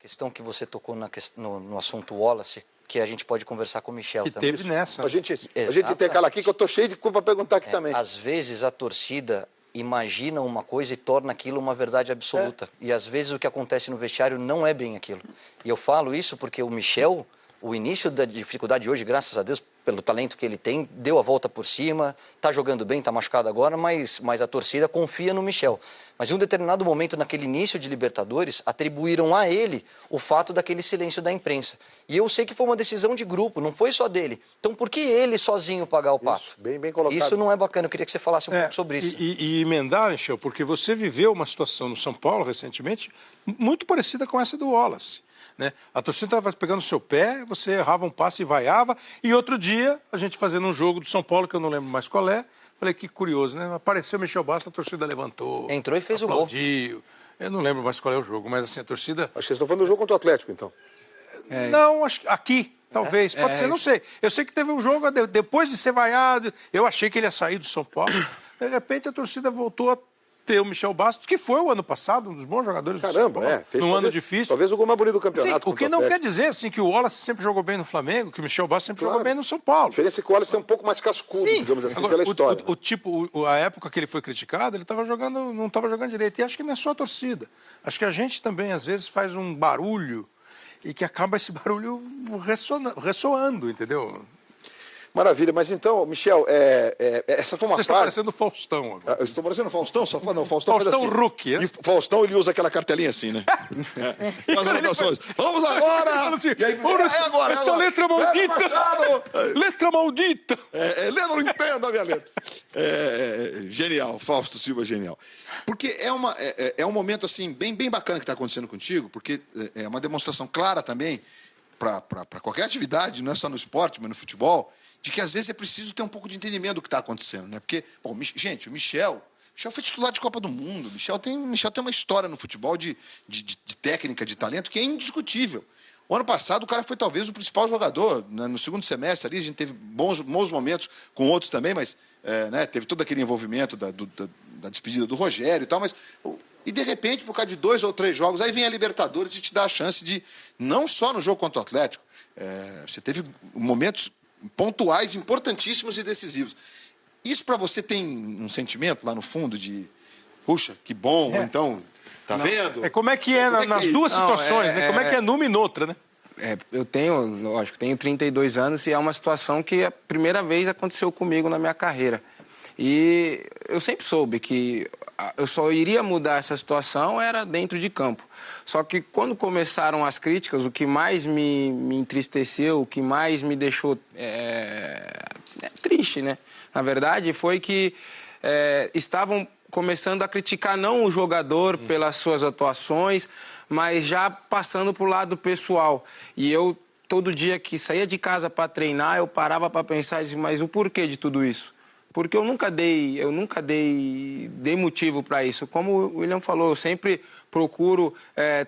Questão que você tocou no assunto Wallace, que a gente pode conversar com o Michel que também. teve nessa. A gente intercala aqui, que eu tô cheio de coisa para perguntar aqui também. Às vezes a torcida imagina uma coisa e torna aquilo uma verdade absoluta. E às vezes o que acontece no vestiário não é bem aquilo. E eu falo isso porque o Michel, o início da dificuldade hoje, graças a Deus, pelo talento que ele tem, deu a volta por cima, tá jogando bem, tá machucado agora, mas a torcida confia no Michel. Mas em um determinado momento, naquele início de Libertadores, atribuíram a ele o fato daquele silêncio da imprensa. E eu sei que foi uma decisão de grupo, não foi só dele. Então por que ele sozinho pagar o pato? Isso, bem colocado. Isso não é bacana, eu queria que você falasse um pouco sobre isso. E emendar, Michel, porque você viveu uma situação no São Paulo recentemente muito parecida com essa do Wallace. Né? A torcida estava pegando o seu pé, você errava um passe e vaiava, e outro dia, a gente fazendo um jogo do São Paulo, que eu não lembro mais qual é, falei, que curioso, né? Apareceu o Michel Bastos, a torcida levantou. Entrou e fez aplaudiu. o gol. Eu não lembro mais qual é o jogo, mas assim, a torcida... Acho que vocês estão falando do jogo contra o Atlético, então. Não, acho que aqui, talvez, pode ser, não sei. Eu sei que teve um jogo, depois de ser vaiado, eu achei que ele ia sair do São Paulo, de repente a torcida voltou a ter o Michel Bastos, que foi o ano passado um dos bons jogadores do São Paulo, fez num ano difícil. Talvez o gol mais bonito do campeonato. Sim, o que não quer dizer assim, que o Wallace sempre jogou bem no Flamengo, que o Michel Bastos sempre jogou bem no São Paulo. A diferença é que o Wallace é um pouco mais cascudo, digamos assim, agora, pela história. A época que ele foi criticado, ele não estava jogando direito. E acho que não é só a torcida. Acho que a gente também, às vezes, faz um barulho e que acaba esse barulho ressoando, entendeu? Maravilha, mas então, Michel, essa foi uma Você está parecendo o Faustão agora. Eu estou parecendo o Faustão, só não, Faustão faz assim. Rookie, né? E Faustão, ele usa aquela cartelinha assim, né? Faz anotações. Vamos agora! Assim, E aí, é agora, essa letra maldita! Letra maldita! Letra, não entendo a minha letra. Genial, Fausto Silva, genial. Porque é um momento, assim, bem bacana que está acontecendo contigo, porque é uma demonstração clara também, para qualquer atividade, não é só no esporte, mas no futebol, de que às vezes é preciso ter um pouco de entendimento do que está acontecendo, né? Porque, bom, gente, o Michel foi titular de Copa do Mundo, o Michel tem uma história no futebol de técnica, de talento, que é indiscutível. O ano passado, o cara foi talvez o principal jogador, né? No segundo semestre ali, a gente teve bons momentos com outros também, mas né, teve todo aquele envolvimento da despedida do Rogério e tal, mas... E, de repente, por causa de 2 ou 3 jogos, aí vem a Libertadores e te dá a chance de, não só no jogo contra o Atlético, você teve momentos pontuais, importantíssimos e decisivos. Isso para você tem um sentimento lá no fundo de, puxa, que bom, ou então, tá vendo? Como é que é nas duas situações, né? Como é que é numa e noutra, né? Eu tenho, lógico, tenho 32 anos e é uma situação que a primeira vez aconteceu comigo na minha carreira. E eu sempre soube que eu só iria mudar essa situação era dentro de campo. Só que quando começaram as críticas, o que mais me entristeceu, o que mais me deixou triste, né? Na verdade, foi que estavam começando a criticar não o jogador pelas suas atuações, mas já passando para o lado pessoal. E eu, todo dia que saía de casa para treinar, eu parava para pensar, mas o porquê de tudo isso? Porque eu nunca dei motivo para isso. Como o William falou, eu sempre procuro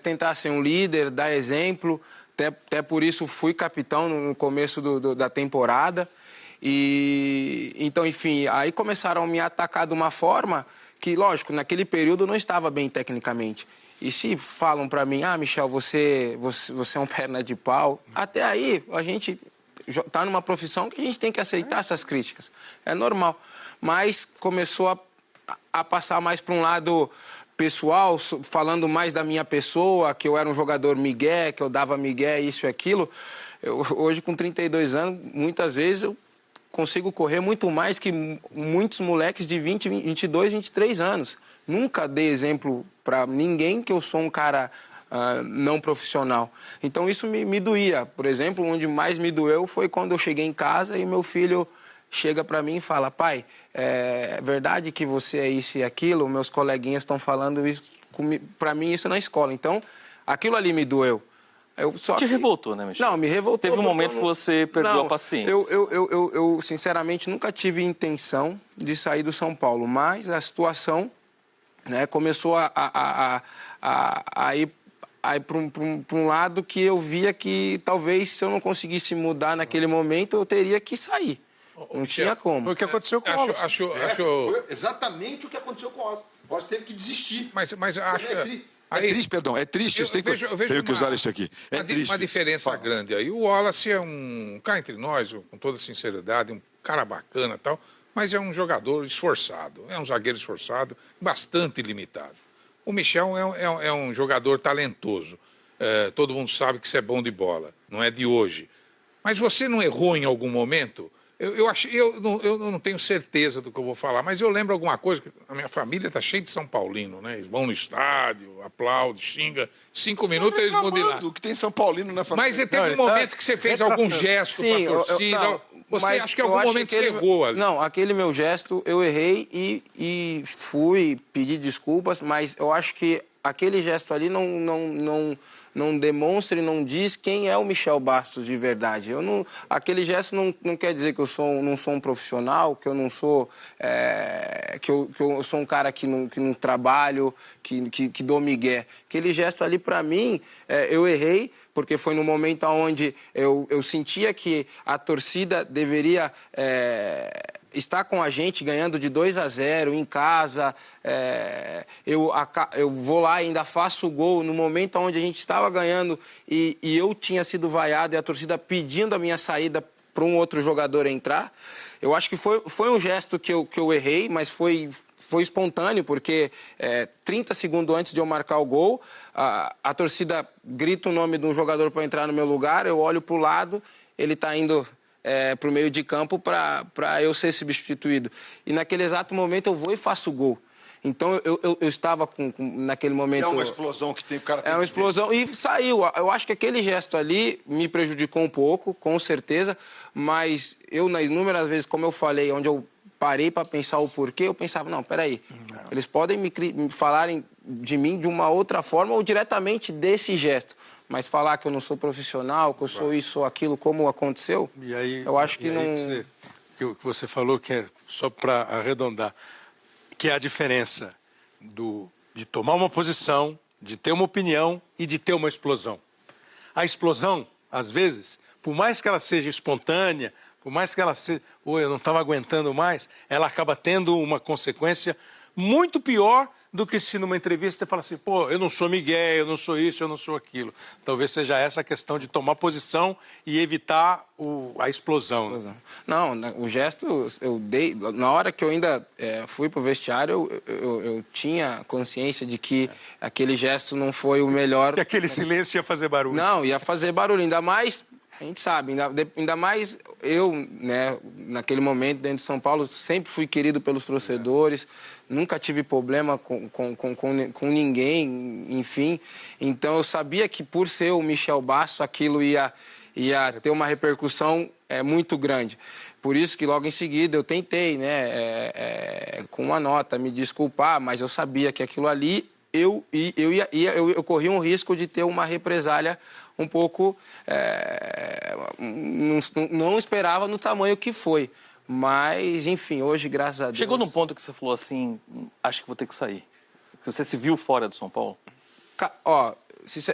tentar ser um líder, dar exemplo. Até por isso fui capitão no começo da temporada. E então, enfim, aí começaram a me atacar de uma forma que, lógico, naquele período eu não estava bem tecnicamente. E se falam para mim, Michel, você é um perna de pau, até aí a gente está numa profissão que a gente tem que aceitar essas críticas. É normal. Mas começou a passar mais para um lado pessoal, falando mais da minha pessoa, que eu era um jogador migué, que eu dava migué, isso e aquilo. Hoje, com 32 anos, muitas vezes eu consigo correr muito mais que muitos moleques de 20, 22, 23 anos. Nunca dei exemplo para ninguém que eu sou um cara não profissional. Então isso me doía. Por exemplo, onde mais me doeu foi quando eu cheguei em casa e meu filho chega para mim e fala: pai, é verdade que você é isso e aquilo? Meus coleguinhas estão falando isso para mim, isso na escola. Então, aquilo ali me doeu. Te revoltou, né, Michel? Não, me revoltou. Teve um momento que você perdeu a paciência. Eu, sinceramente, nunca tive intenção de sair do São Paulo, mas a situação, né, começou a ir para um lado que eu via que talvez, se eu não conseguisse mudar naquele momento, eu teria que sair. Não tinha como. Foi o que aconteceu com o Wallace. Foi exatamente o que aconteceu com o Wallace. O Wallace teve que desistir. Mas É triste, perdão, é triste. Eu tenho que usar isso aqui. É triste. Uma diferença grande aí. O Wallace é cá entre nós, com toda sinceridade, um cara bacana e tal, mas é um jogador esforçado, é um zagueiro esforçado, bastante limitado. O Michel é um jogador talentoso. Todo mundo sabe que isso é bom de bola, não é de hoje. Mas você não errou em algum momento? Eu não tenho certeza do que eu vou falar, mas eu lembro alguma coisa, que a minha família está cheia de São Paulino, né? Eles vão no estádio, aplaudem, xinga, 5 minutos eles vão de lá. Que tem São Paulino na família. Mas teve um momento que você fez algum gesto para a torcida? Você acha que em algum momento você errou ali? Não, aquele meu gesto eu errei e fui pedir desculpas, mas eu acho que aquele gesto ali não demonstra e não diz quem é o Michel Bastos de verdade. Aquele gesto não quer dizer que eu não sou um profissional, que eu não sou... que eu sou um cara que não trabalho, que dou migué. Aquele gesto ali, para mim, eu errei, porque foi no momento onde eu sentia que a torcida deveria... está com a gente ganhando de 2-0 em casa, eu vou lá e ainda faço o gol no momento onde a gente estava ganhando e eu tinha sido vaiado e a torcida pedindo a minha saída para um outro jogador entrar. Eu acho que foi um gesto que eu errei, mas foi espontâneo, porque 30 segundos antes de eu marcar o gol, a torcida grita o nome de um jogador para entrar no meu lugar, eu olho para o lado, ele está indo... para o meio de campo para eu ser substituído. E naquele exato momento eu vou e faço o gol. Então eu estava naquele momento... É uma explosão que tem o cara... É uma explosão e saiu. Eu acho que aquele gesto ali me prejudicou um pouco, com certeza, mas eu, nas inúmeras vezes, como eu falei, onde eu parei para pensar o porquê, eu pensava, não, peraí, eles podem me falarem de mim de uma outra forma ou diretamente desse gesto. Mas falar que eu não sou profissional, que eu sou isso ou aquilo, como aconteceu, eu acho que não... O que você falou, que é, só para arredondar, que é a diferença de tomar uma posição, de ter uma opinião e de ter uma explosão. A explosão, às vezes, por mais que ela seja espontânea, por mais que ela seja... eu não estava aguentando mais, ela acaba tendo uma consequência muito pior do que se numa entrevista você fala assim, eu não sou Miguel, eu não sou isso, eu não sou aquilo. Talvez seja essa a questão de tomar posição e evitar a explosão. Não, o gesto eu dei... Na hora que eu ainda fui pro vestiário, eu tinha consciência de que aquele gesto não foi o melhor. Que aquele silêncio ia fazer barulho. Não, ia fazer barulho, ainda mais... A gente sabe, ainda mais eu, né, naquele momento dentro de São Paulo, sempre fui querido pelos torcedores, nunca tive problema com ninguém, enfim. Então eu sabia que por ser o Michel Bastos, aquilo ia ter uma repercussão muito grande. Por isso que logo em seguida eu tentei, né, com uma nota, me desculpar, mas eu sabia que aquilo ali eu corria um risco de ter uma represália um pouco... não esperava no tamanho que foi. Mas, enfim, hoje, graças a Deus... Chegou num ponto que você falou assim, acho que vou ter que sair. Você se viu fora do São Paulo?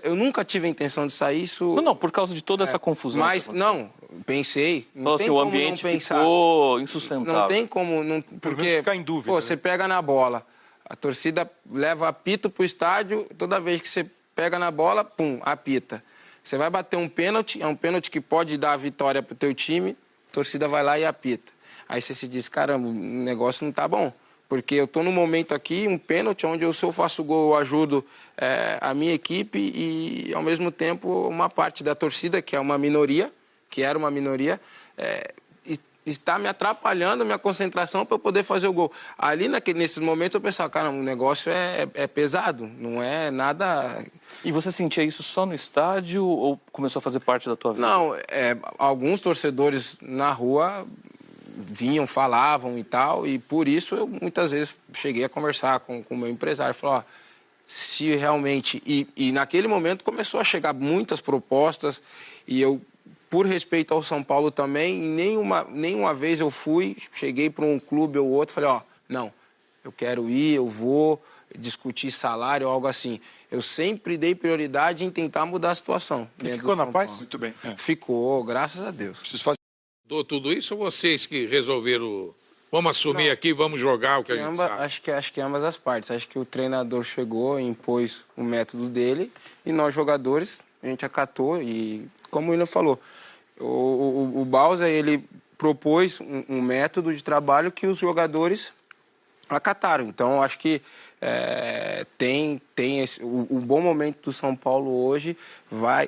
Eu nunca tive a intenção de sair, isso... Não, por causa de toda essa confusão. Mas, não, pensei. Falou assim, o ambiente ficou insustentável. Não tem como... Porque ficar em dúvida. Você pega na bola, a torcida leva apito pro estádio, toda vez que você pega na bola, pum, apita. Você vai bater um pênalti, é um pênalti que pode dar a vitória pro teu time, a torcida vai lá e apita. Aí você se diz, caramba, o negócio não tá bom. Porque eu tô num momento aqui, um pênalti, onde se eu faço gol, eu ajudo a minha equipe e, ao mesmo tempo, uma parte da torcida, que é uma minoria, que era uma minoria, está me atrapalhando a minha concentração para eu poder fazer o gol. Ali, nesses momentos, eu pensava, cara, o negócio é pesado, não é nada... E você sentia isso só no estádio ou começou a fazer parte da tua vida? Não, alguns torcedores na rua vinham, falavam e tal, e por isso eu muitas vezes cheguei a conversar com o meu empresário, falou, se realmente... E naquele momento começou a chegar muitas propostas e eu, por respeito ao São Paulo também, nenhuma vez eu cheguei para um clube ou outro, falei, não, eu quero ir, eu vou discutir salário ou algo assim. Eu sempre dei prioridade em tentar mudar a situação. E ficou na paz? Muito bem. Ficou, graças a Deus. Preciso fazer... Tudo isso ou vocês que resolveram Vamos assumir aqui, vamos jogar o que a gente sabe. Acho que ambas as partes. Acho que o treinador chegou e impôs o método dele e nós, jogadores, a gente acatou. E, como o William falou, o Bausa, ele propôs um método de trabalho que os jogadores acataram. Então, acho que o bom momento do São Paulo hoje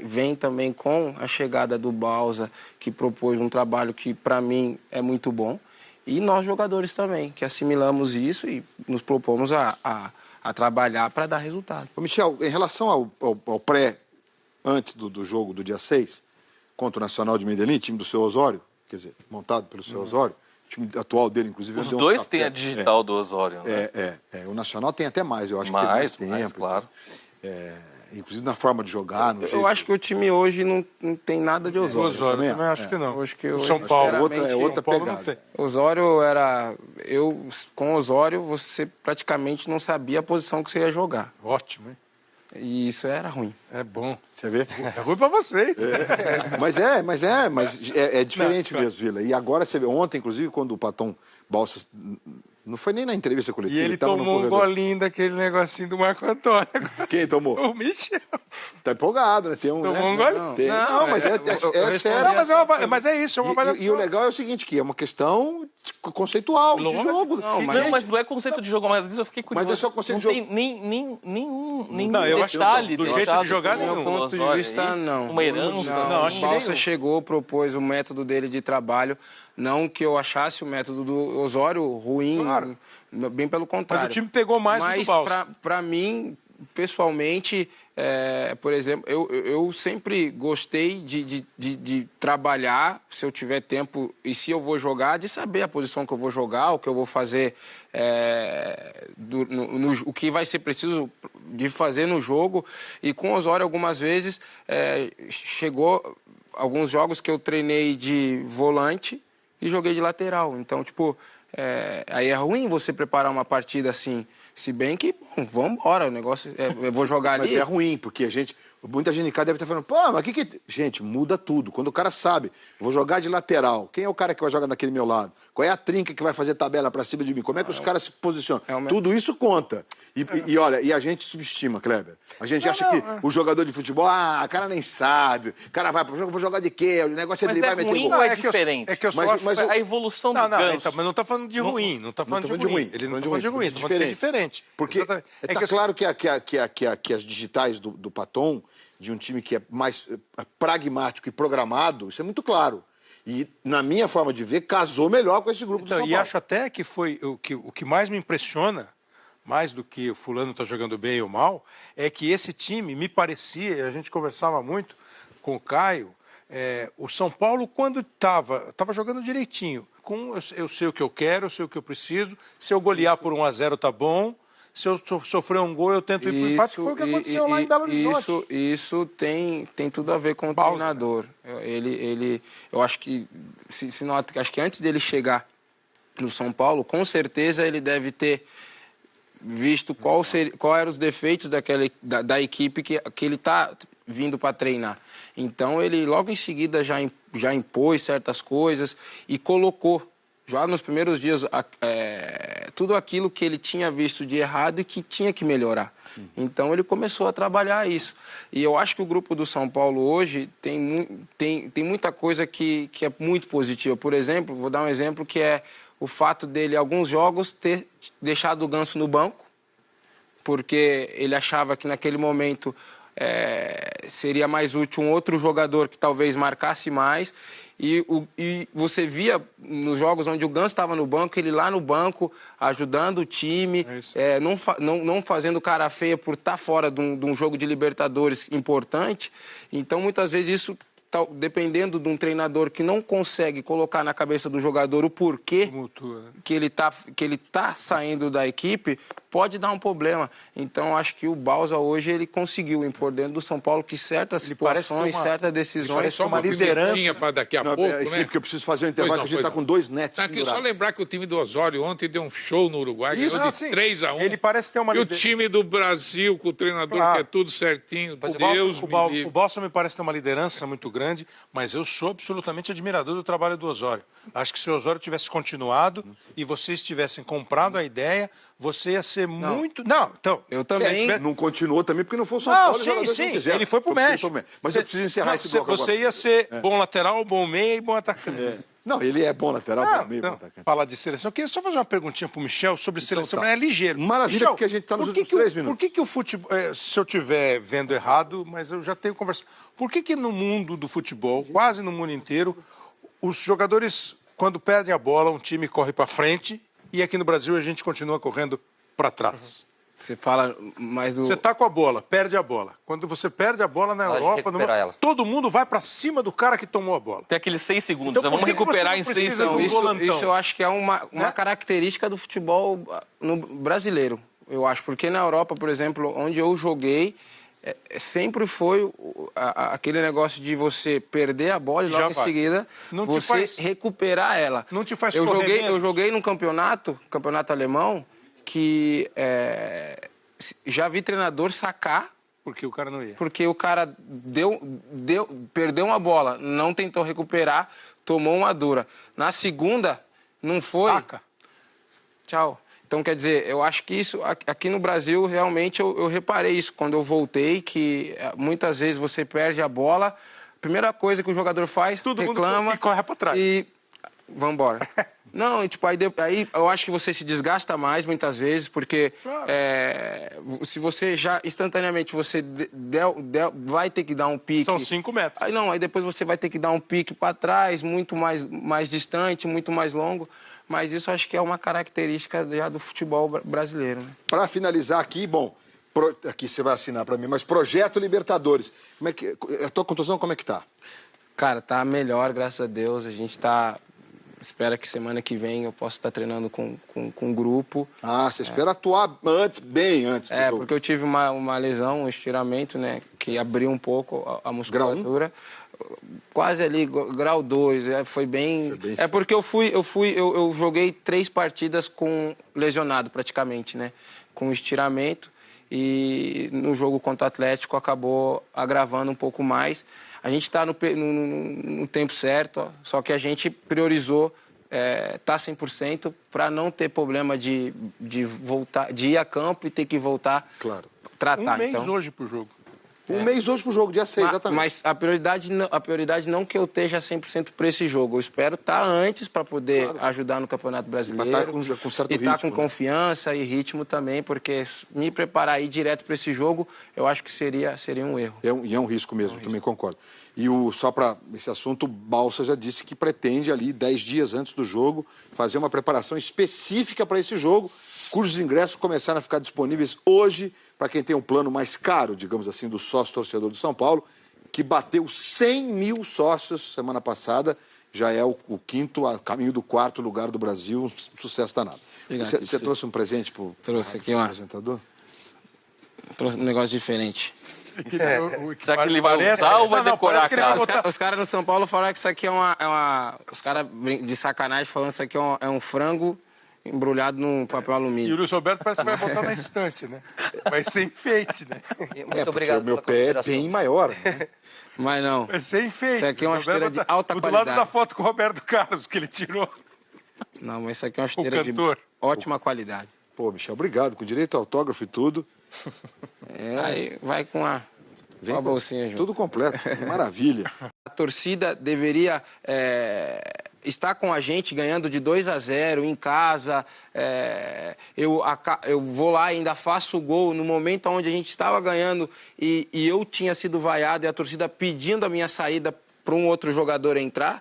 vem também com a chegada do Bausa, que propôs um trabalho que, para mim, é muito bom. E nós, jogadores também, que assimilamos isso e nos propomos a trabalhar para dar resultado. Ô Michel, em relação ao antes do jogo do dia 6, contra o Nacional de Medellín, time do seu Osório, quer dizer, montado pelo seu Osório, o time atual dele, inclusive... Os dois têm a digital do Osório, né? O Nacional tem até mais, eu acho que tem mais tempo. Claro. Inclusive na forma de jogar, no jeito... acho que o time hoje não tem nada de Osório. Osório também acho que não. Acho que o hoje, São Paulo é outra pegada. Osório era... Com Osório, você praticamente não sabia a posição que você ia jogar. Ótimo, hein? E isso era ruim. É bom. Você vê? É ruim pra vocês. Mas é diferente mesmo, Vila. E agora você vê, ontem, inclusive, quando o Paton Balsas... Não foi nem na entrevista coletiva. E ele tomou um golinho daquele negocinho do Marco Antônio. Quem tomou? O Michel. Tá empolgado, né? Tomou um golinho. Não, mas é sério. Não, mas é isso, é uma avaliação. E o legal é o seguinte, que é uma questão conceitual de jogo. Mas não é conceito de jogo, mas às vezes eu fiquei curioso. Mas não é só conceito de jogo. Não tem nenhum eu acho detalhe. do jeito de jogar, Do meu ponto de vista, não. Uma herança. Não, o Balsa chegou, propôs o método dele de trabalho. Não que eu achasse o método do Osório ruim, claro. Bem pelo contrário. Mas o time pegou mais do que o Balsa. Mas, para mim, pessoalmente, por exemplo, eu sempre gostei de trabalhar, se eu tiver tempo, e se eu vou jogar, de saber a posição que eu vou jogar, o que eu vou fazer, o que vai ser preciso de fazer no jogo. E com o Osório, algumas vezes, chegou alguns jogos que eu treinei de volante e joguei de lateral. Então, aí é ruim você preparar uma partida assim. Se bem que, vamos embora, o negócio eu vou jogar ali. Mas é ruim, porque muita gente em casa deve estar falando, pô, mas Gente, muda tudo. Quando o cara sabe, eu vou jogar de lateral, quem é o cara que vai jogar naquele meu lado? Qual é a trinca que vai fazer tabela pra cima de mim? Como é que os caras se posicionam? Tudo isso conta. E olha, e a gente subestima, Kleber. A gente acha que o jogador de futebol, o cara nem sabe, o cara vai pro jogo, vou jogar de quê? O negócio é driblar, meter gol. Mas é diferente. Mas a evolução do Ganso. Mas não tá falando de ruim, não tá falando de ruim. Ele não tá falando de ruim, tá falando de diferente. Porque tá claro que as digitais do Paton, de um time que é mais pragmático e programado, isso é muito claro. E, na minha forma de ver, casou melhor com esse grupo do São Paulo. E acho até que foi o que mais me impressiona, mais do que o fulano está jogando bem ou mal, é que esse time me parecia, a gente conversava muito com o Caio, o São Paulo, quando estava jogando direitinho. Eu sei o que eu quero, eu sei o que eu preciso, se eu golear por 1-0 tá bom, se eu sofrer um gol, eu tento ir pro empate, foi o que aconteceu lá em Belo Horizonte. Isso tem tudo a ver com o treinador. Eu acho que, acho que antes dele chegar no São Paulo, com certeza ele deve ter visto qual eram os defeitos da equipe que ele está vindo para treinar. Então, ele logo em seguida já impôs certas coisas e colocou, já nos primeiros dias, tudo aquilo que ele tinha visto de errado e que tinha que melhorar. Então, ele começou a trabalhar isso. E eu acho que o grupo do São Paulo hoje tem muita coisa que é muito positiva. Por exemplo, vou dar um exemplo que é o fato dele, alguns jogos, ter deixado o Ganso no banco, porque ele achava que naquele momento seria mais útil um outro jogador que talvez marcasse mais. E você via nos jogos onde o Ganso estava no banco, ele lá no banco, ajudando o time, não fazendo cara feia por estar fora de um jogo de Libertadores importante. Então, muitas vezes, isso, dependendo de um treinador que não consegue colocar na cabeça do jogador o porquê que ele tá saindo da equipe, pode dar um problema. Então, acho que o Bausa hoje ele conseguiu impor dentro do São Paulo que certas situações, certas decisões... Só uma liderança para daqui a pouco, né? Sim, porque eu preciso fazer um intervalo, que a gente está com 2 netos. Aqui, só lembrar que o time do Osório ontem deu um show no Uruguai, ganhou de 3-1. Ele parece ter uma liderança. E o time do Brasil, com o treinador que é tudo certinho, Deus me livre. O Balsa me parece ter uma liderança muito grande. grande, mas eu sou absolutamente admirador do trabalho do Osório. Acho que se o Osório tivesse continuado e vocês tivessem comprado a ideia, você ia ser muito... Não, então... Eu também... Não continuou também porque não foi o São Paulo. Sim, ele foi pro México. Mas eu preciso encerrar esse bloco agora. Você ia ser bom lateral, bom meia e bom atacante. Não, ele é bom lateral, bom meio, bom atacante. Falar de seleção. Eu queria só fazer uma perguntinha pro Michel sobre seleção, tá. mas é ligeiro. Maravilha, Michel, porque a gente tá nos últimos 3 minutos. Por que o futebol... se eu estiver vendo errado, mas eu já tenho conversado. Por que no mundo do futebol, quase no mundo inteiro, os jogadores, quando perdem a bola, um time corre para frente e aqui no Brasil a gente continua correndo para trás? Você fala mais do... Você tá com a bola, perde a bola. Quando você perde a bola na Europa, todo mundo vai para cima do cara que tomou a bola. Tem aqueles 6 segundos, Então, vamos recuperar em 6 segundos. Isso eu acho que é uma característica do futebol no brasileiro, eu acho. Porque na Europa, por exemplo, onde eu joguei, sempre foi aquele negócio de você perder a bola e logo em seguida você recuperar ela. Não te faz eu joguei num campeonato alemão, que já vi treinador sacar. Porque o cara não ia. Porque o cara perdeu uma bola, não tentou recuperar, tomou uma dura. Na segunda, não foi. Saca. Tchau. Então, quer dizer, eu acho que isso, aqui no Brasil, realmente eu reparei isso quando eu voltei, que muitas vezes você perde a bola, a primeira coisa que o jogador faz, reclama e corre pra trás. E vambora. Não, tipo, aí eu acho que você se desgasta mais muitas vezes, porque se você já instantaneamente você vai ter que dar um pique. São 5 metros. Aí depois você vai ter que dar um pique para trás, muito mais distante, muito mais longo. Mas isso acho que é uma característica já do futebol brasileiro. Né? Para finalizar aqui, bom, aqui você vai assinar para mim, mas Projeto Libertadores. A tua contusão como é que tá? Cara, tá melhor, graças a Deus. A gente tá... Espera que semana que vem eu possa estar treinando com um grupo. Ah, você espera atuar bem antes do jogo. Porque eu tive uma lesão, um estiramento, né? Que abriu um pouco a musculatura. Grau 1? Quase ali, grau 2. Foi bem... Porque eu joguei 3 partidas com lesionado praticamente, né? Com estiramento. E no jogo contra o Atlético acabou agravando um pouco mais. A gente está no tempo certo, só que a gente priorizou tá 100% para não ter problema de voltar, de ir a campo e ter que voltar. Claro. Tratar. Um mês hoje pro jogo. Um mês hoje pro jogo, dia 6, exatamente. Mas a prioridade não que eu esteja 100% para esse jogo. Eu espero estar antes para poder ajudar no Campeonato Brasileiro. Para estar com certo ritmo. E estar com confiança e ritmo também, porque me preparar aí direto para esse jogo, eu acho que seria um erro. E é um risco mesmo, também concordo. E só para esse assunto, o Balsa já disse que pretende ali, 10 dias antes do jogo, fazer uma preparação específica para esse jogo, cujos ingressos começaram a ficar disponíveis hoje, para quem tem um plano mais caro, digamos assim, do sócio-torcedor do São Paulo, que bateu 100 mil sócios semana passada, já é o 5º, a caminho do 4º lugar do Brasil, um sucesso danado. Você trouxe um presente para o apresentador? Trouxe um negócio diferente. Será que ele vai usar ou vai decorar a casa? Os caras no São Paulo falaram que isso aqui é uma... Os caras de sacanagem falando que isso aqui é um frango embrulhado num papel alumínio. E o Luiz Roberto parece que vai botar na estante, né? Vai ser enfeite, né? Muito obrigado. O meu pé é bem maior. Né? Mas não. Vai ser enfeite. Isso aqui é uma esteira de alta qualidade. Do lado da foto com o Roberto Carlos, que ele tirou. Não, mas isso aqui é uma esteira de ótima qualidade. Pô, Michel, obrigado. Com direito a autógrafo e tudo. Aí vai com a bolsinha junto. Tudo completo. Maravilha. A torcida deveria... está com a gente ganhando de 2-0 em casa, eu vou lá e ainda faço o gol no momento onde a gente estava ganhando e eu tinha sido vaiado e a torcida pedindo a minha saída para um outro jogador entrar.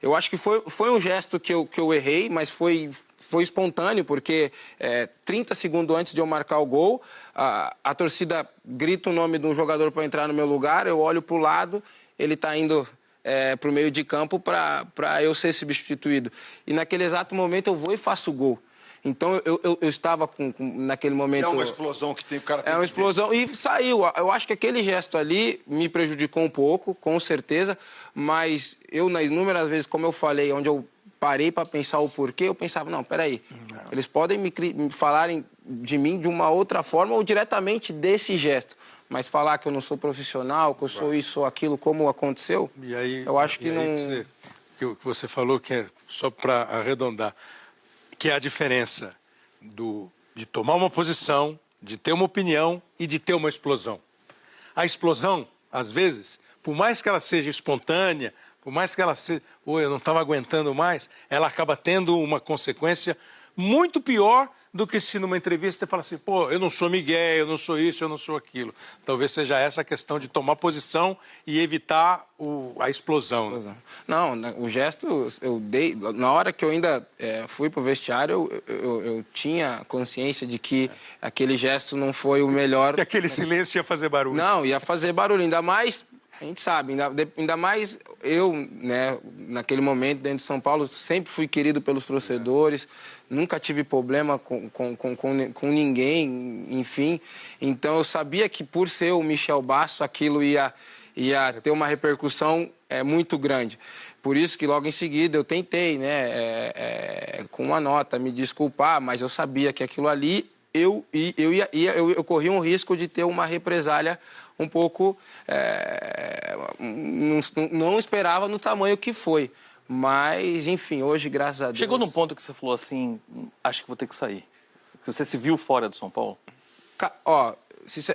Eu acho que foi um gesto que eu errei, mas foi espontâneo, porque 30 segundos antes de eu marcar o gol, a torcida grita o nome de um jogador para entrar no meu lugar, eu olho para o lado, ele está indo... para o meio de campo para eu ser substituído. E naquele exato momento eu vou e faço o gol. Então eu estava naquele momento... É uma explosão que tem o cara... É uma explosão e saiu. Eu acho que aquele gesto ali me prejudicou um pouco, com certeza, mas eu, nas inúmeras vezes, como eu falei, onde eu parei para pensar o porquê, eu pensava, não, peraí, eles podem me falarem de mim de uma outra forma ou diretamente desse gesto. Mas falar que eu não sou profissional, que eu sou isso ou aquilo, como aconteceu, e aí, eu acho que e não... aí que você falou, que é, só para arredondar, que é a diferença de tomar uma posição, de ter uma opinião e de ter uma explosão. A explosão, às vezes, por mais que ela seja espontânea, por mais que ela seja, eu não estava aguentando mais, ela acaba tendo uma consequência muito pior do que se numa entrevista você fala assim, pô, eu não sou Miguel, eu não sou isso, eu não sou aquilo. Talvez seja essa a questão de tomar posição e evitar a explosão. Né? Não, o gesto eu dei... Na hora que eu ainda fui pro vestiário, eu tinha consciência de que aquele gesto não foi o melhor. Que aquele silêncio ia fazer barulho. Não, ia fazer barulho, ainda mais... A gente sabe, ainda mais eu, né, naquele momento dentro de São Paulo, sempre fui querido pelos torcedores, nunca tive problema com ninguém, enfim. Então eu sabia que por ser o Michel Basso, aquilo ia ter uma repercussão muito grande. Por isso que logo em seguida eu tentei, né, com uma nota, me desculpar, mas eu sabia que aquilo ali eu corria um risco de ter uma represália um pouco... não esperava no tamanho que foi. Mas, enfim, hoje, graças a Deus... Chegou num ponto que você falou assim, acho que vou ter que sair. Você se viu fora do São Paulo? Ó,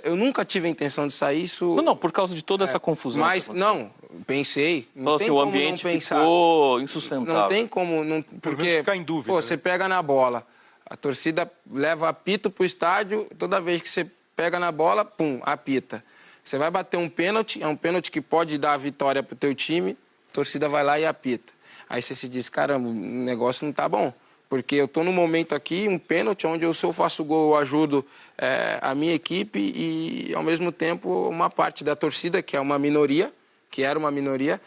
eu nunca tive a intenção de sair, isso... Não, por causa de toda essa confusão. Mas, não, pensei. Não tem assim, o como ambiente não pensar. ficou insustentável. Não tem como... Não, porque, ficar em dúvida, pô, né? você pega na bola, a torcida leva apito pro estádio, toda vez que você pega na bola, pum, apita. Você vai bater um pênalti, é um pênalti que pode dar a vitória pro teu time, a torcida vai lá e apita. Aí você se diz, caramba, o negócio não tá bom. Porque eu tô num momento aqui, um pênalti, onde se eu faço gol, eu ajudo a minha equipe e, ao mesmo tempo, uma parte da torcida, que é uma minoria, que era uma minoria,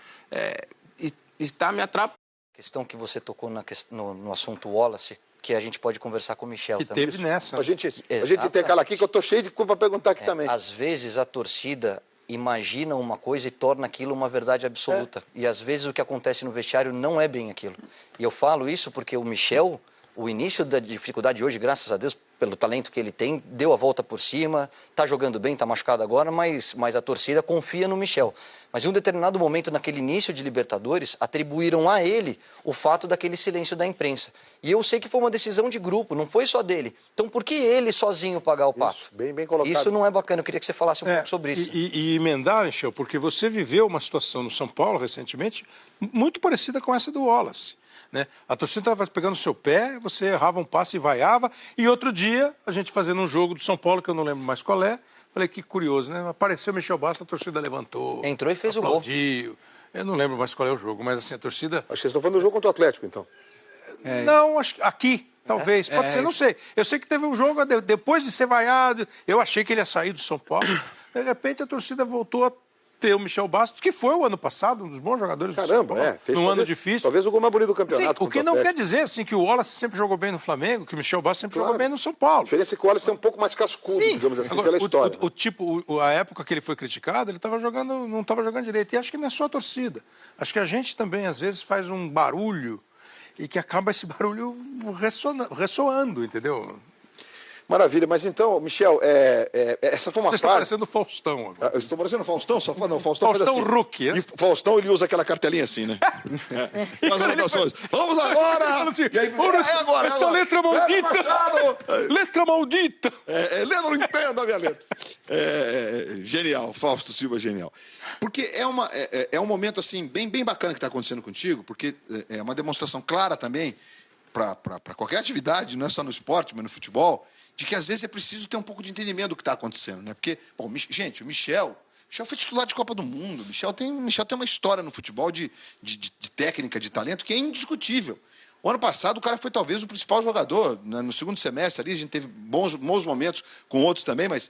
está me atrapalhando. A questão que você tocou no assunto Wallace, que a gente pode conversar com o Michel Que também. teve nessa. A gente tem aquela aqui que eu tô cheio de culpa pra perguntar aqui também. Às vezes a torcida imagina uma coisa e torna aquilo uma verdade absoluta. E às vezes o que acontece no vestiário não é bem aquilo. E eu falo isso porque o Michel, o início da dificuldade hoje, graças a Deus, pelo talento que ele tem, deu a volta por cima, tá jogando bem, tá machucado agora, mas a torcida confia no Michel. Mas em um determinado momento, naquele início de Libertadores, atribuíram a ele o fato daquele silêncio da imprensa. E eu sei que foi uma decisão de grupo, não foi só dele. Então por que ele sozinho pagar o pato? Isso, bem colocado. Isso não é bacana, eu queria que você falasse um pouco sobre isso. E emendar, Michel, porque você viveu uma situação no São Paulo recentemente muito parecida com essa do Wallace. Né? A torcida estava pegando o seu pé, você errava um passe e vaiava, e outro dia, a gente fazendo um jogo do São Paulo, que eu não lembro mais qual é, falei, que curioso, né? Apareceu o Michel Basso, a torcida levantou. Entrou e fez aplaudiu. O gol. Eu não lembro mais qual é o jogo, mas assim, a torcida... Acho que vocês estão falando do jogo contra o Atlético, então. Não, acho que aqui, talvez, pode ser, não sei. Eu sei que teve um jogo, depois de ser vaiado, eu achei que ele ia sair do São Paulo, de repente a torcida voltou a ter o Michel Bastos, que foi o ano passado um dos bons jogadores do São Paulo, fez num ano difícil. Talvez o gol mais bonito do campeonato. Sim, o que não quer dizer assim, que o Wallace sempre jogou bem no Flamengo, que o Michel Bastos sempre jogou bem no São Paulo. A diferença é que o Wallace é um pouco mais cascudo, digamos assim, agora, pela história. A época que ele foi criticado, ele não estava jogando direito. E acho que não é só a torcida. Acho que a gente também, às vezes, faz um barulho e que acaba esse barulho ressoando, entendeu? Maravilha, mas então, Michel, essa foi uma Você está parecendo o Faustão agora. Eu estou parecendo o Faustão? Não, Faustão faz assim. Huck, é? E Faustão, ele usa aquela cartelinha assim, né? As anotações. Vamos agora! Assim, E aí, agora! Essa letra maldita! Letra maldita! Leandro, não entendo a minha letra. Genial, Fausto Silva, genial. Porque é um momento, assim, bem bacana que está acontecendo contigo, porque é uma demonstração clara também, para qualquer atividade, não é só no esporte, mas no futebol, de que às vezes é preciso ter um pouco de entendimento do que está acontecendo, né? Porque, bom, gente, o Michel foi titular de Copa do Mundo. O Michel tem uma história no futebol de técnica, de talento, que é indiscutível. O ano passado, o cara foi talvez o principal jogador, né? No segundo semestre ali, a gente teve bons momentos com outros também, mas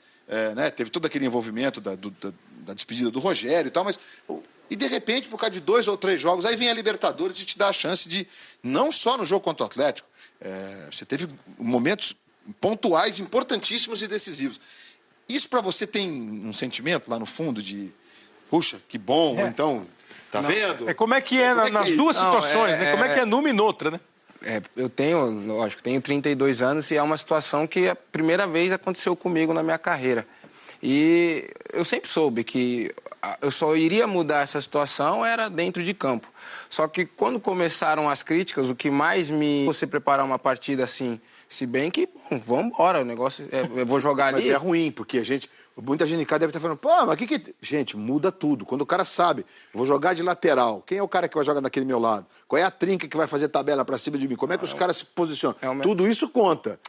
né, teve todo aquele envolvimento da despedida do Rogério e tal, mas... E, de repente, por causa de 2 ou 3 jogos, aí vem a Libertadores e te dá a chance de, não só no jogo contra o Atlético, você teve momentos pontuais, importantíssimos e decisivos. Isso para você tem um sentimento lá no fundo de, puxa, que bom, ou então, tá vendo? Como é que é nas duas situações, né? Como é que é numa e noutra, né? Eu tenho 32 anos e é uma situação que a primeira vez aconteceu comigo na minha carreira. E eu sempre soube que eu só iria mudar essa situação era dentro de campo. Só que quando começaram as críticas, o que mais me... Você preparar uma partida assim, se bem que, bom, vamos embora, o negócio eu vou jogar ali... Mas é ruim, porque a gente... Muita gente em casa deve estar falando, pô, mas que... Gente, muda tudo. Quando o cara sabe, vou jogar de lateral, quem é o cara que vai jogar naquele meu lado? Qual é a trinca que vai fazer tabela pra cima de mim? Como é que os caras se posicionam? Tudo isso conta.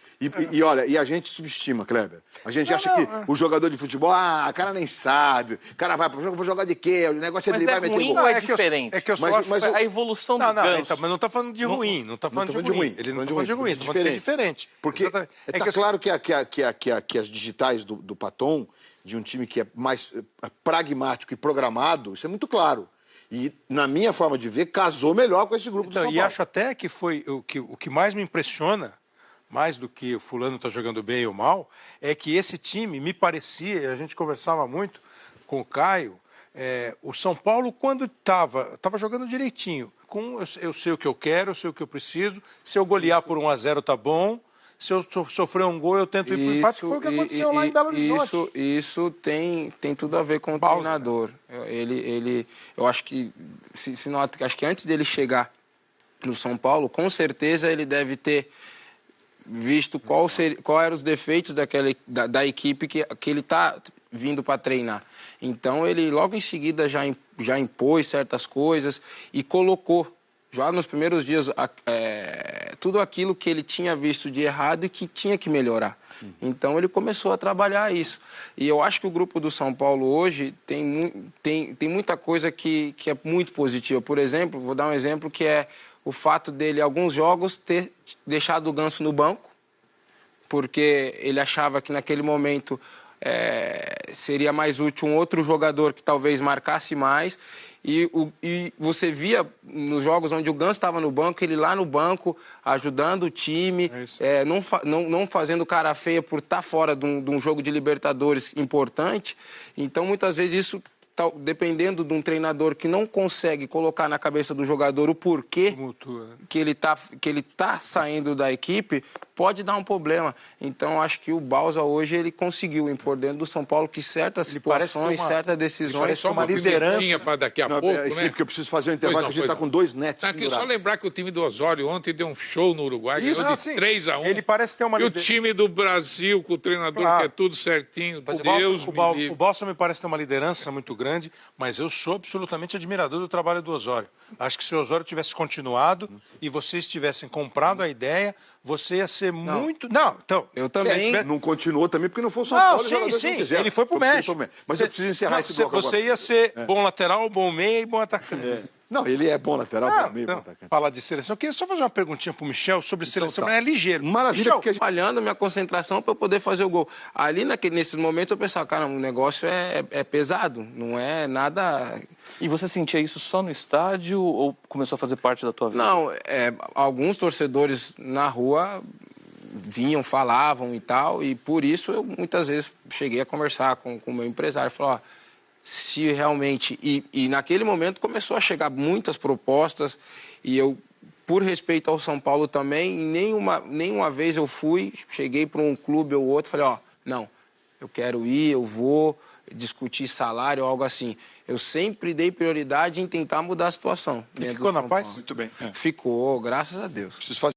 E olha, e a gente subestima, Kleber. A gente acha que o jogador de futebol, o cara nem sabe, o cara vai pro jogo, vou jogar de quê? O negócio é Mas ele vai meter ruim gol. ou é diferente? Mas a evolução do Ganso... Mas não está falando de ruim, não está falando de ruim. Ele não está falando de ruim, está falando de diferente. Porque está claro que as digitais do Paton, de um time que é mais pragmático e programado, isso é muito claro. E, na minha forma de ver, casou melhor com esse grupo do São Paulo. E acho até que foi o que mais me impressiona, mais do que o fulano está jogando bem ou mal, é que esse time me parecia, a gente conversava muito com o Caio, o São Paulo, quando estava jogando direitinho. Eu sei o que eu quero, eu sei o que eu preciso, se eu golear por 1-0 tá bom, se eu sofrer um gol eu tento ir para o empate, foi o que aconteceu lá em Belo Horizonte. Isso tem tudo a ver com o treinador. Eu acho que, acho que antes dele chegar no São Paulo, com certeza ele deve ter visto qual eram os defeitos da equipe que ele está vindo para treinar. Então ele logo em seguida já impôs certas coisas e colocou já nos primeiros dias tudo aquilo que ele tinha visto de errado e que tinha que melhorar. Então ele começou a trabalhar isso. E eu acho que o grupo do São Paulo hoje tem muita coisa que é muito positiva. Por exemplo, vou dar um exemplo que é o fato dele, alguns jogos, ter deixado o Ganso no banco, porque ele achava que naquele momento seria mais útil um outro jogador que talvez marcasse mais. E você via nos jogos onde o Ganso estava no banco, ele lá no banco, ajudando o time, não fazendo cara feia por estar fora de um jogo de Libertadores importante. Então, muitas vezes, isso, dependendo de um treinador que não consegue colocar na cabeça do jogador o porquê que ele tá saindo da equipe, pode dar um problema. Então, acho que o Bausa hoje ele conseguiu impor dentro do São Paulo que certas situações, certas decisões... Só uma liderança para daqui a pouco, né? Sim, porque eu preciso fazer um intervalo, que a gente está com 2 netos. Aqui, só lembrar que o time do Osório ontem deu um show no Uruguai, ganhou de 3-1. Ele parece ter uma liderança. E o time do Brasil, com o treinador que é tudo certinho, o Balsa me parece ter uma liderança muito grande, mas eu sou absolutamente admirador do trabalho do Osório. Acho que se o Osório tivesse continuado e vocês tivessem comprado a ideia, você ia ser muito... Não, então... Eu também... Não continuou também porque não foi o São Paulo. Sim, ele foi pro México. Mas eu preciso encerrar esse bloco agora. Você ia ser bom lateral, bom meia e bom atacante. Não, ele é bom lateral, bom meia, bom atacante. Falar de seleção. Eu queria só fazer uma perguntinha pro Michel sobre seleção, mas é ligeiro. Maravilha, Michel, porque... falhando a minha concentração para eu poder fazer o gol. Ali, nesses momentos, eu pensava, cara, o negócio é pesado, não é nada... E você sentia isso só no estádio ou começou a fazer parte da tua vida? Não, alguns torcedores na rua vinham, falavam e tal, e por isso eu muitas vezes cheguei a conversar com o meu empresário, falou, se realmente... E naquele momento começou a chegar muitas propostas, e eu, por respeito ao São Paulo também, nenhuma vez eu cheguei para um clube ou outro, falei, não, eu quero ir, eu vou discutir salário ou algo assim. Eu sempre dei prioridade em tentar mudar a situação. E ficou na paz? Muito bem. Ficou, graças a Deus. Preciso fazer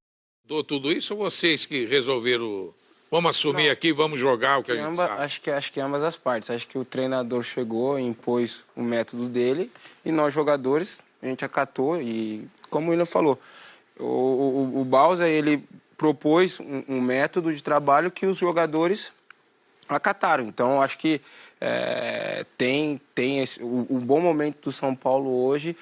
tudo isso ou vocês que resolveram... Vamos assumir aqui, vamos jogar o que a gente sabe? Acho que ambas as partes. Acho que o treinador chegou e impôs o método dele e nós, jogadores, a gente acatou. E, como o William falou, o Bausa, ele propôs um método de trabalho que os jogadores acataram. Então, acho que o bom momento do São Paulo hoje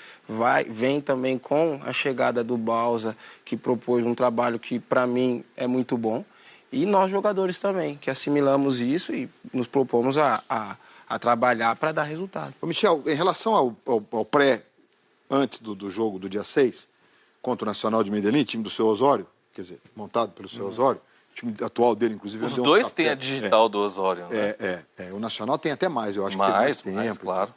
vem também com a chegada do Bausa, que propôs um trabalho que, para mim, é muito bom. E nós, jogadores também, que assimilamos isso e nos propomos a trabalhar para dar resultado. Ô Michel, em relação ao antes do jogo do dia 6, contra o Nacional de Medellín, time do seu Osório, quer dizer, montado pelo seu Osório, o time atual dele, inclusive... Os dois têm a digital do Osório, né? O Nacional tem até mais, eu acho mais, que tem mais tempo. Claro.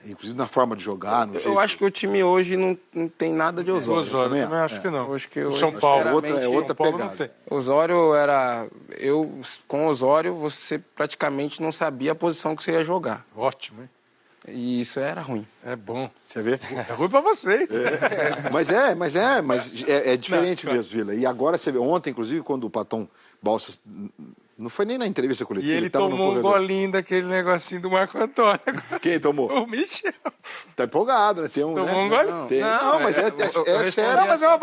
Inclusive na forma de jogar, no Eu jeito. acho que o time hoje não tem nada de Osório. Osório, eu também também acho que não. Acho que O hoje, São Paulo, sinceramente, é outra São Paulo pegada. não tem. Osório era... Com Osório, você praticamente não sabia a posição que você ia jogar. Ótimo, hein? E isso era ruim. É bom. Você vê? É ruim pra vocês. Mas é diferente mesmo, Vila. E agora você vê, ontem, inclusive, quando o Paton Balsas, não foi nem na entrevista coletiva, E ele tava no tomou um corredor. golinho daquele negocinho do Marco Antônio. Quem tomou? O Michel. Tá empolgado, né? Tem um, Tomou né? um golinho. Tem- Não, mas é sério.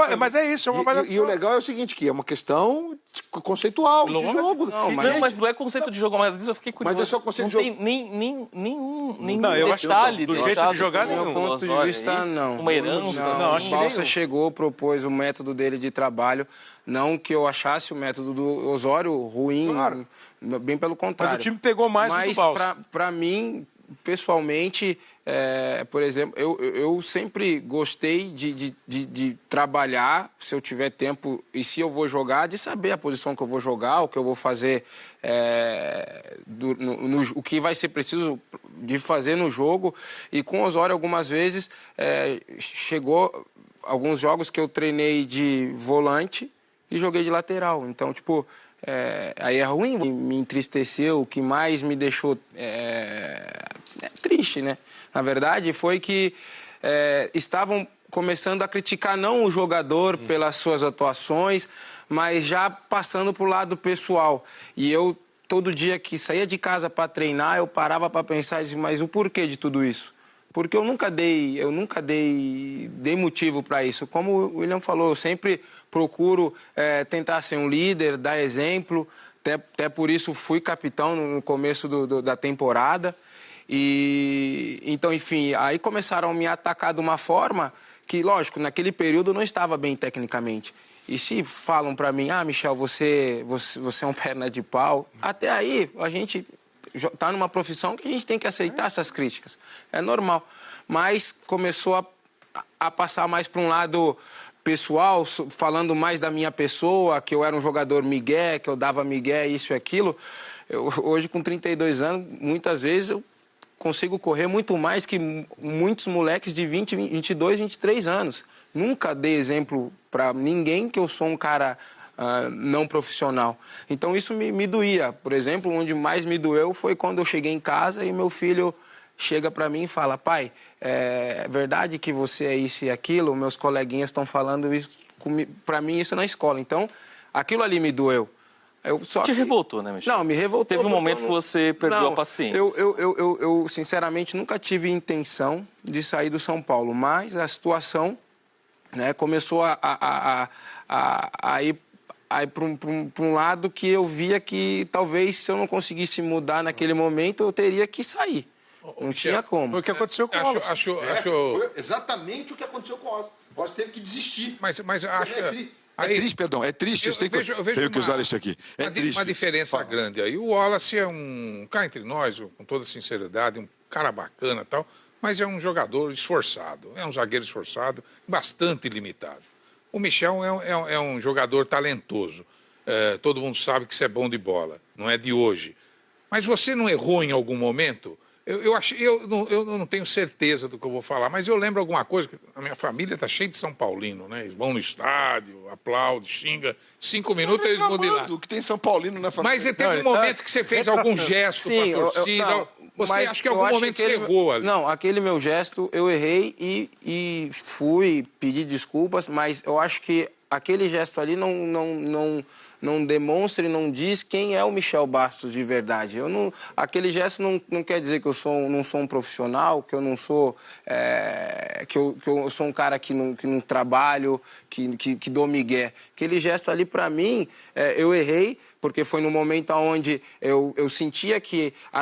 Não, mas é isso, é uma avaliação. E o legal é o seguinte, que é uma questão conceitual, de Lógico. jogo. Não, mas não é conceito de jogo, mas às vezes eu fiquei curioso. Mas não é só conceito não de tem nenhum Não, eu acho que detalhe do jeito de deixado jogar, pelo nenhum. Do meu ponto de Osório vista, aí. não. Uma herança. Não, acho que o Balsa nenhum. chegou, propôs o método dele de trabalho. Não que eu achasse o método do Osório ruim, Claro. bem pelo contrário. Mas o time pegou mais do que o Balsa. Mas para mim, pessoalmente, por exemplo, eu sempre gostei de trabalhar, se eu tiver tempo e se eu vou jogar, de saber a posição que eu vou jogar, o que eu vou fazer, o que vai ser preciso de fazer no jogo. E com o Osório, algumas vezes, chegou alguns jogos que eu treinei de volante e joguei de lateral. Então, tipo, aí é ruim, me entristeceu, o que mais me deixou triste, né? Na verdade, foi que estavam começando a criticar não o jogador pelas suas atuações, mas já passando pro lado pessoal. E eu, todo dia que saía de casa para treinar, eu parava para pensar, mas o porquê de tudo isso? Porque eu nunca dei motivo para isso. Como o William falou, eu sempre procuro tentar ser um líder, dar exemplo. Até por isso fui capitão no começo da temporada. E então, enfim, aí começaram a me atacar de uma forma que, lógico, naquele período eu não estava bem tecnicamente. E se falam para mim, Michel, você é um perna de pau, até aí a gente está numa profissão que a gente tem que aceitar essas críticas. É normal. Mas começou a passar mais para um lado pessoal, falando mais da minha pessoa, que eu era um jogador migué, que eu dava migué, isso e aquilo. Hoje, com 32 anos, muitas vezes eu consigo correr muito mais que muitos moleques de 20, 22, 23 anos. Nunca dei exemplo para ninguém que eu sou um cara não profissional. Então isso me doía. Por exemplo, onde mais me doeu foi quando eu cheguei em casa e meu filho chega para mim e fala: pai, é verdade que você é isso e aquilo? Meus coleguinhas estão falando isso para mim, isso na escola. Então, aquilo ali me doeu. Te revoltou, né, Michel? Não, me revoltou. Teve um momento que você perdeu a paciência. Eu, sinceramente, nunca tive intenção de sair do São Paulo, mas a situação, né, começou a ir para um lado que eu via que talvez se eu não conseguisse mudar naquele momento, eu teria que sair. Não tinha como. Foi o que aconteceu com o Wallace. Foi exatamente o que aconteceu com o Wallace. O Wallace teve que desistir. Mas acho É triste. eu vejo tenho que usar isso aqui. É triste. Uma diferença Fala. grande aí. O Wallace é cá entre nós, com toda sinceridade, um cara bacana e tal, mas é um jogador esforçado, é um zagueiro esforçado, bastante limitado. O Michel é um jogador talentoso. Todo mundo sabe que isso é bom de bola, não é de hoje. Mas você não errou em algum momento? Eu não tenho certeza do que eu vou falar, mas eu lembro alguma coisa, que a minha família está cheia de São Paulino, né? Eles vão no estádio, aplaudem, xinga. 5 minutos eles vão de lá. O que tem São Paulino na família. Mas teve um momento que você fez algum gesto para a torcida. Você acha que em algum momento você errou ali? Não, aquele meu gesto eu errei e fui pedir desculpas, mas eu acho que aquele gesto ali não demonstra e não diz quem é o Michel Bastos de verdade. Aquele gesto não quer dizer que eu não sou um profissional, que eu não sou que eu sou um cara que não trabalho, que dou migué. Aquele gesto ali, para mim, eu errei, porque foi no momento onde eu sentia que